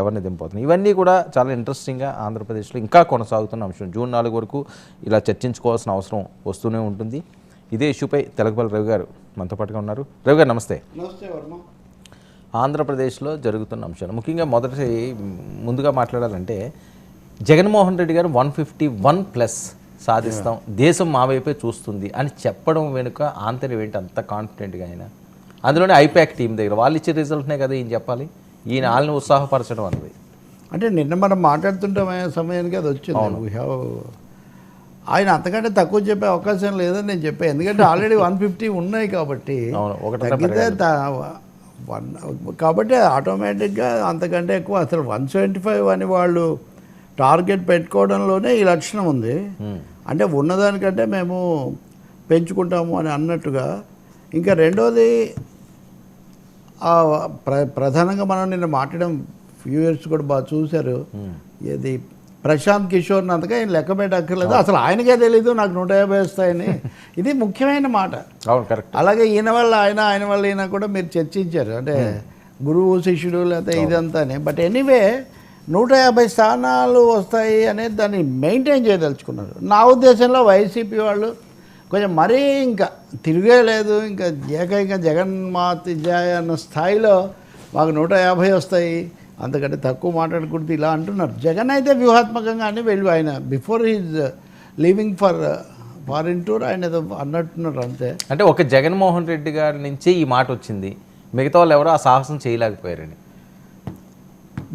ఎవరిని దింపవుతుంది. ఇవన్నీ కూడా చాలా ఇంట్రెస్టింగ్గా ఆంధ్రప్రదేశ్లో ఇంకా కొనసాగుతున్న అంశం. జూన్ 4 వరకు ఇలా చర్చించుకోవాల్సిన అవసరం వస్తూనే ఉంటుంది. ఇదే ఇష్యూపై తెలకపల్లి రవి గారు మనతో పాటుగా ఉన్నారు. రవి గారు నమస్తే. నమస్తే వర్మ. ఆంధ్రప్రదేశ్లో జరుగుతున్న అంశాలు ముఖ్యంగా ముందుగా మాట్లాడాలంటే జగన్మోహన్ రెడ్డి గారు 151+ సాధిస్తాం, దేశం మా వైపే చూస్తుంది అని చెప్పడం వెనుక ఆంతర్యం ఏంటి అంత కాన్ఫిడెంట్గా ఆయన? అందులోనే ఐపాక్ టీం దగ్గర వాళ్ళు ఇచ్చే రిజల్ట్నే కదా ఈయన చెప్పాలి. ఈయన వాళ్ళని ఉత్సాహపరచడం అన్నది అంటే నిన్న మనం మాట్లాడుతుంటాం సమయానికి అది వచ్చింది. వీ హ్యావ్ ఆయన అంతకంటే తక్కువ చెప్పే అవకాశం లేదని నేను చెప్పాను. ఎందుకంటే ఆల్రెడీ 150 ఉన్నాయి కాబట్టి కాబట్టి ఆటోమేటిక్గా అంతకంటే ఎక్కువ అసలు 175 అని వాళ్ళు టార్గెట్ పెట్టుకోవడంలోనే ఈ లక్షణం ఉంది. అంటే ఉన్నదానికంటే మేము పెంచుకుంటాము అని అన్నట్టుగా. ఇంకా రెండోది ప్రధానంగా మనం నిన్న మాట్లాడడం వ్యూయర్స్ కూడా బాగా చూశారు. ఇది ప్రశాంత్ కిషోర్ని అంతగా ఆయన లెక్క పెట్టక్కర్లేదు, అసలు ఆయనకే తెలీదు నాకు 150 వస్తాయని. ఇది ముఖ్యమైన మాట. అలాగే ఈయన వల్ల ఆయన వల్ల ఈయన కూడా మీరు చర్చించారు, అంటే గురువు శిష్యుడు లేకపోతే ఇదంతానే. బట్ ఎనీవే 150 స్థానాలు వస్తాయి అనేది దాన్ని మెయింటైన్ చేయదలుచుకున్నారు. నా ఉద్దేశంలో వైసీపీ వాళ్ళు కొంచెం మరీ ఇంకా తిరిగేలేదు, ఇంకా ఏకైక జగన్మాత జయ అన్న స్థాయిలో మాకు 150 వస్తాయి, అంతకంటే తక్కువ మాట్లాడకూడదు ఇలా అంటున్నారు. జగన్ అయితే వ్యూహాత్మకంగా అని వెళ్ళి ఆయన before he's leaving for foreign tour ఆయన ఏదో అన్నట్టున్నారు అంతే. అంటే ఒక జగన్మోహన్ రెడ్డి గారి నుంచి ఈ మాట వచ్చింది, మిగతా వాళ్ళు ఎవరో ఆ సాహసం చేయలేకపోయారని.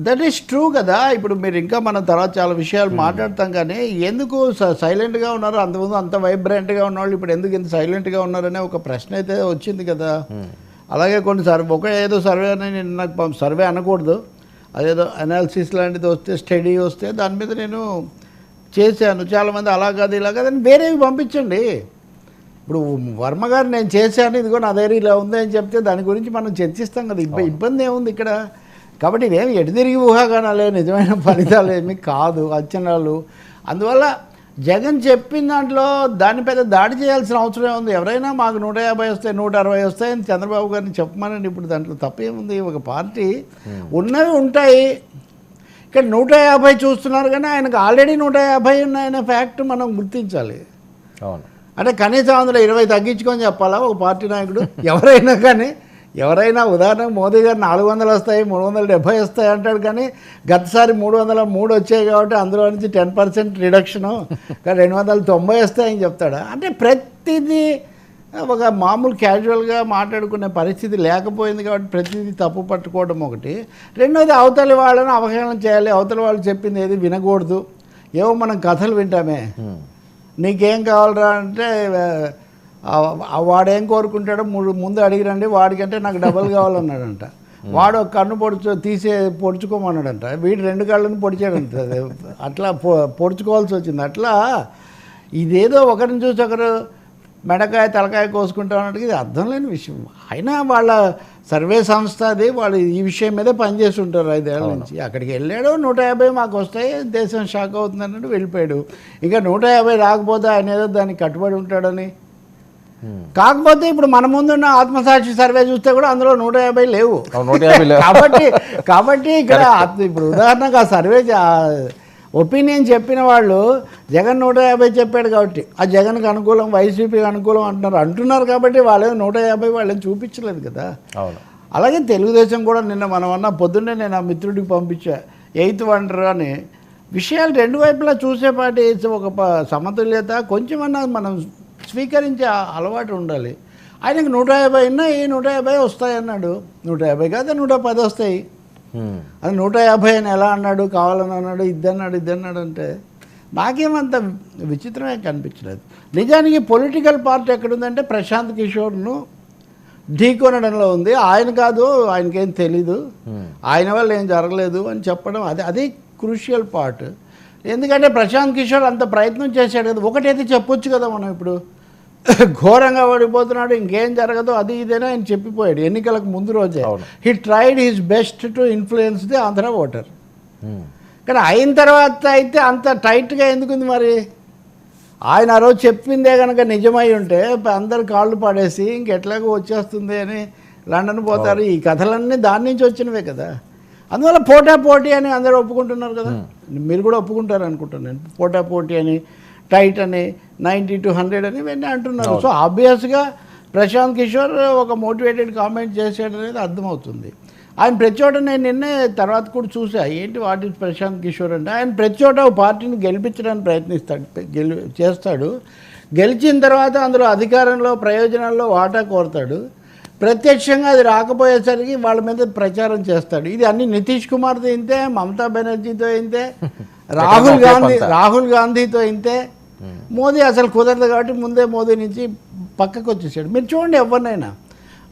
దట్ ఈస్ ట్రూ కదా. ఇప్పుడు మీరు ఇంకా మనం తర్వాత చాలా విషయాలు మాట్లాడతాం, కానీ ఎందుకు సైలెంట్గా ఉన్నారు అంతకుముందు అంత వైబ్రెంట్గా ఉన్నవాళ్ళు ఇప్పుడు ఎందుకు ఇంత సైలెంట్గా ఉన్నారనే ఒక ప్రశ్న అయితే వచ్చింది కదా. అలాగే కొన్ని ఏదో సర్వే అని నాకు సర్వే అనకూడదు, అదేదో అనాలిసిస్ లాంటిది వస్తే స్టడీ వస్తే దాని మీద నేను చేశాను. చాలామంది అలా కాదు ఇలా కాదని వేరేవి పంపించండి. ఇప్పుడు వర్మ గారు నేను చేశాను ఇదిగో నా దగ్గర ఇలా ఉంది అని చెప్తే దాని గురించి మనం చర్చిస్తాం కదా. ఇబ్బంది ఏముంది ఇక్కడ? కాబట్టి ఇవేమి ఎటు తిరిగి ఊహాగానాలే, నిజమైన ఫలితాలు ఏమి కాదు, అంచనాలు. అందువల్ల జగన్ చెప్పిన దాంట్లో దాని పెద్ద దాడి చేయాల్సిన అవసరం ఉంది. ఎవరైనా మాకు 150 వస్తాయి 160 వస్తాయని చంద్రబాబు గారిని చెప్పమనండి. ఇప్పుడు దాంట్లో తప్పేముంది? ఒక పార్టీ ఉన్నవి ఉంటాయి. ఇక్కడ 150 చూస్తున్నారు కానీ ఆయనకు ఆల్రెడీ 150 ఉన్నాయనే ఫ్యాక్ట్ మనం గుర్తించాలి. అవును, అంటే కనీసం అందులో 20 తగ్గించుకొని చెప్పాలా ఒక పార్టీ నాయకుడు? ఎవరైనా కానీ ఎవరైనా ఉదాహరణకు మోదీ గారు 400 వస్తాయి 370 వస్తాయి అంటాడు, కానీ గతసారి 303 వచ్చాయి కాబట్టి అందులో నుంచి 10% రిడక్షను, కానీ 290 వస్తాయని చెప్తాడా? అంటే ప్రతిదీ ఒక మామూలు క్యాజువల్గా మాట్లాడుకునే పరిస్థితి లేకపోయింది కాబట్టి ప్రతిదీ తప్పు పట్టుకోవడం ఒకటి. రెండోది అవతలి వాళ్ళని అవహేళన చేయాలి, అవతలి వాళ్ళు చెప్పింది ఏది వినకూడదు. ఏవో మనం కథలు వింటామే, నీకేం కావాలరా అంటే వాడేం కోరుకుంటాడో ముందు అడిగిరండి, వాడికంటే నాకు డబల్ కావాలన్నాడంట. వాడు ఒక కన్ను పొడుచుకోమన్నాడంట, వీడు 2 కళ్ళను పొడిచాడంట. అట్లా పొడుచుకోవాల్సి వచ్చింది. అట్లా ఇదేదో ఒకరిని చూసి ఒకరు మెడకాయ తలకాయ కోసుకుంటామన్నట్టుగా ఇది అర్థం లేని విషయం. అయినా వాళ్ళ సర్వే సంస్థ అది, వాళ్ళు ఈ విషయం మీదే పనిచేసి ఉంటారు 5 ఏళ్ళ నుంచి. అక్కడికి వెళ్ళాడు 150 మాకు వస్తాయి దేశం షాక్ అవుతుంది అన్నట్టు వెళ్ళిపోయాడు. ఇంకా 150 రాకపోతే ఆయన ఏదో దానికి కట్టుబడి ఉంటాడని. కాకపోతే ఇప్పుడు మన ముందున్న ఆత్మసాక్షి సర్వే చూస్తే కూడా అందులో 150 లేవు. కాబట్టి ఇక్కడ ఇప్పుడు ఉదాహరణకు ఆ సర్వే ఒపీనియన్ చెప్పిన వాళ్ళు జగన్ 150 చెప్పాడు కాబట్టి ఆ జగన్కి అనుకూలం వైసీపీకి అనుకూలం అంటున్నారు కాబట్టి వాళ్ళే 150 వాళ్ళని చూపించలేదు కదా. అలాగే తెలుగుదేశం కూడా నిన్న మనం అన్న పొద్దున్నే నేను ఆ మిత్రుడికి పంపించా 8th వండర్ అని. విషయాలు 2 వైపులా చూసేపాటి ఒక సమతుల్యత కొంచెమన్నా మనం స్వీకరించే అలవాటు ఉండాలి. ఆయనకు 150 ఉన్నాయి 150 వస్తాయి అన్నాడు. 150 కాదు 110 వస్తాయి. అది 150 అని ఎలా అన్నాడు? కావాలని అన్నాడు, ఇద్దన్నాడు అంటే నాకేమంత విచిత్రమే కనిపించలేదు. నిజానికి పొలిటికల్ పార్టీ ఎక్కడుందంటే ప్రశాంత్ కిషోర్ను ఢీకొనడంలో ఉంది. ఆయన కాదు, ఆయనకేం తెలీదు, ఆయన వల్ల ఏం జరగలేదు అని చెప్పడం అది క్రూషియల్ పార్ట్. ఎందుకంటే ప్రశాంత్ కిషోర్ అంత ప్రయత్నం చేశాడు కదా, ఒకటైతే చెప్పొచ్చు కదా మనం. ఇప్పుడు ఘోరంగా ఓడిపోతున్నాడు ఇంకేం జరగదు అది ఇదేనా ఆయన చెప్పిపోయాడు ఎన్నికలకు ముందు రోజే. He tried his best to influence the Andhra voter. కానీ అయిన తర్వాత అయితే అంత టైట్గా ఎందుకుంది మరి? ఆయన ఆ రోజు చెప్పిందే కనుక నిజమై ఉంటే అందరు కాళ్ళు పడేసి ఇంకెట్లాగో వచ్చేస్తుంది అని లండన్ పోతారు. ఈ కథలన్నీ దాని నుంచి వచ్చినవే కదా. అందువల్ల పోటీ అని అందరూ ఒప్పుకుంటున్నారు కదా, మీరు కూడా ఒప్పుకుంటారు అనుకుంటాను నేను. పోటీ అని, టైట్ అని, 90 to 100 అని ఇవన్నీ అంటున్నారు. సో ఆబ్వియస్గా ప్రశాంత్ కిషోర్ ఒక మోటివేటెడ్ కామెంట్ చేసాడు అనేది అర్థమవుతుంది. ఆయన ప్రతి చోట నేను నిన్నే తర్వాత కూడా చూసా, ఏంటి వాట్ ఈజ్ ప్రశాంత్ కిషోర్ అంటే, ఆయన ప్రతి చోట ఒక పార్టీని గెలిపించడానికి ప్రయత్నిస్తాడు, చేస్తాడు. గెలిచిన తర్వాత అందులో అధికారంలో ప్రయోజనాల్లో వాటా కోరతాడు. ప్రత్యక్షంగా అది రాకపోయేసరికి వాళ్ళ మీద ప్రచారం చేస్తాడు. ఇది అన్ని నితీష్ కుమార్తో ఇంతే, మమతా బెనర్జీతో ఇంతే, రాహుల్ గాంధీతో ఇంతే. మోదీ అసలు కుదరదు కాబట్టి ముందే మోదీ నుంచి పక్కకు వచ్చేసాడు. మీరు చూడండి ఎవరినైనా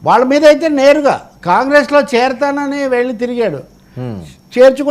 వాళ్ళ మీద అయితే నేరుగా కాంగ్రెస్లో చేరతానని వెళ్ళి తిరిగాడు, చేర్చుకుంటే